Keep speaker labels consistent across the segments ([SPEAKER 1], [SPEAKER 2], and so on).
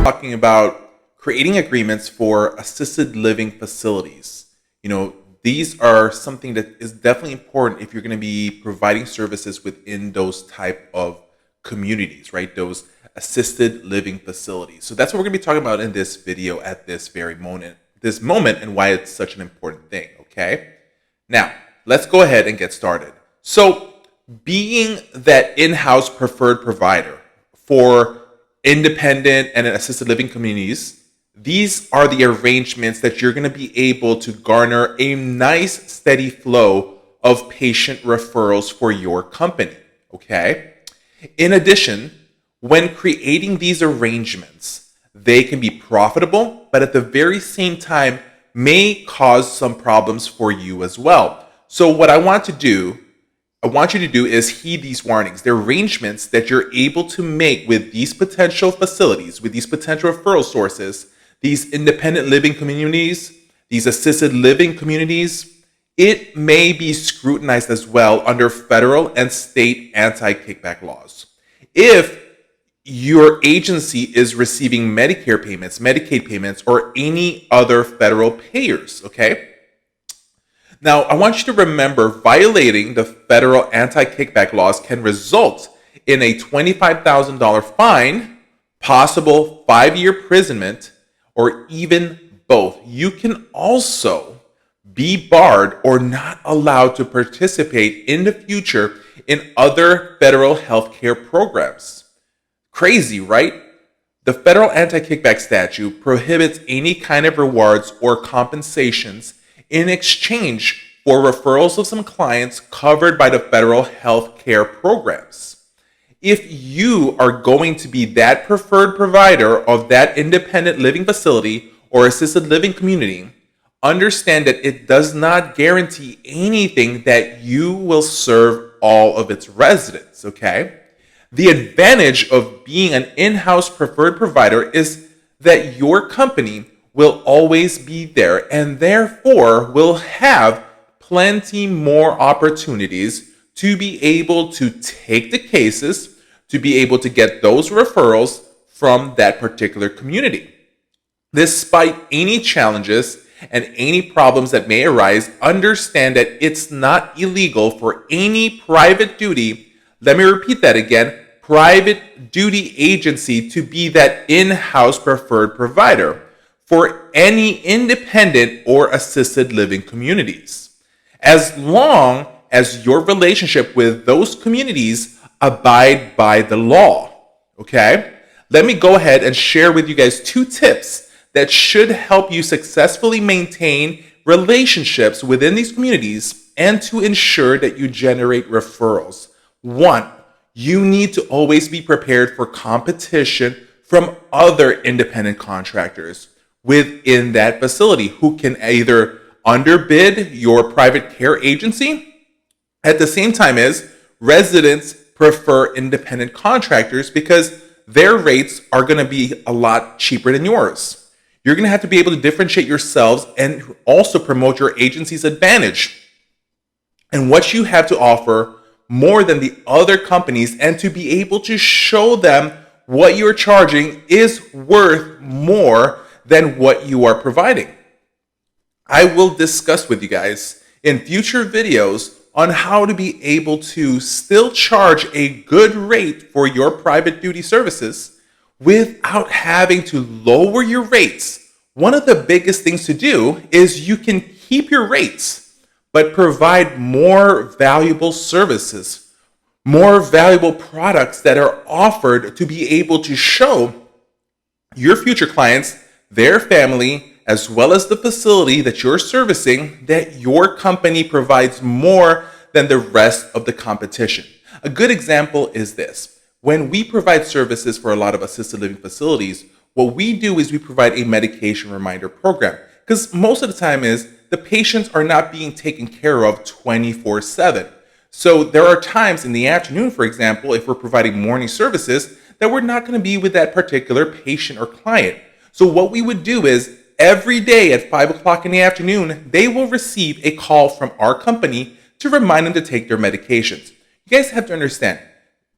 [SPEAKER 1] talking about creating agreements for assisted living facilities. These are something that is definitely important if you're going to be providing services within those type of communities, right? Those assisted living facilities. So that's what we're going to be talking about in this video at this very moment, and why it's such an important thing, okay? Now, let's go ahead and get started. So, being that in-house preferred provider for independent and assisted living communities, these are the arrangements that you're going to be able to garner a nice steady flow of patient referrals for your company, okay? In addition, when creating these arrangements, they can be profitable, but at the very same time may cause some problems for you as well. So what I want you to do is heed these warnings. The arrangements that you're able to make with these potential facilities, with these potential referral sources, these independent living communities, these assisted living communities, it may be scrutinized as well under federal and state anti-kickback laws. If your agency is receiving Medicare payments, Medicaid payments, or any other federal payers, okay? Now, I want you to remember violating the federal anti-kickback laws can result in a $25,000 fine, possible 5-year imprisonment, or even both. You can also be barred or not allowed to participate in the future in other federal healthcare programs. Crazy, right? The federal anti-kickback statute prohibits any kind of rewards or compensations in exchange for referrals of some clients covered by the federal healthcare programs. If you are going to be that preferred provider of that independent living facility or assisted living community, understand that it does not guarantee anything that you will serve all of its residents, okay? The advantage of being an in-house preferred provider is that your company will always be there and therefore will have plenty more opportunities to be able to take the cases, to be able to get those referrals from that particular community. Despite any challenges and any problems that may arise, understand that it's not illegal for any private duty, let me repeat that again, private duty agency to be that in-house preferred provider for any independent or assisted living communities, as long as your relationship with those communities abide by the law, okay? Let me go ahead and share with you guys 2 tips that should help you successfully maintain relationships within these communities and to ensure that you generate referrals. 1, you need to always be prepared for competition from other independent contractors within that facility who can either underbid your private care agency. At the same time as residents prefer independent contractors because their rates are going to be a lot cheaper than yours. You're going to have to be able to differentiate yourselves and also promote your agency's advantage and what you have to offer more than the other companies, and to be able to show them what you're charging is worth more than what you are providing. I will discuss with you guys in future videos on how to be able to still charge a good rate for your private duty services without having to lower your rates. One of the biggest things to do is you can keep your rates, but provide more valuable services, more valuable products that are offered to be able to show your future clients, their family, as well as the facility that you're servicing, that your company provides more than the rest of the competition. A good example is this. When we provide services for a lot of assisted living facilities, what we do is we provide a medication reminder program, because most of the time is the patients are not being taken care of 24/7. So there are times in the afternoon, for example, if we're providing morning services, that we're not going to be with that particular patient or client. So what we would do is every day at 5 o'clock in the afternoon, they will receive a call from our company to remind them to take their medications. You guys have to understand,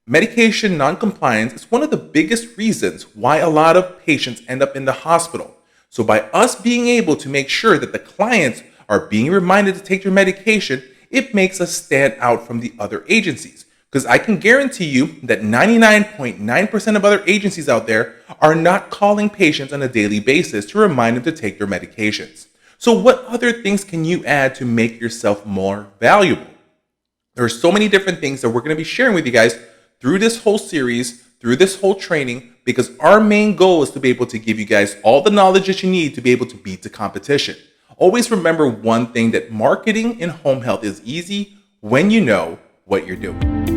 [SPEAKER 1] Medication noncompliance is one of the biggest reasons why a lot of patients end up in the hospital. So, by us being able to make sure that the clients are being reminded to take their medication, it makes us stand out from the other agencies. Because I can guarantee you that 99.9% of other agencies out there are not calling patients on a daily basis to remind them to take their medications. So, what other things can you add to make yourself more valuable? There are so many different things that we're going to be sharing with you guys through this whole series, through this whole training, because our main goal is to be able to give you guys all the knowledge that you need to be able to beat the competition. Always remember one thing, that marketing in home health is easy when you know what you're doing.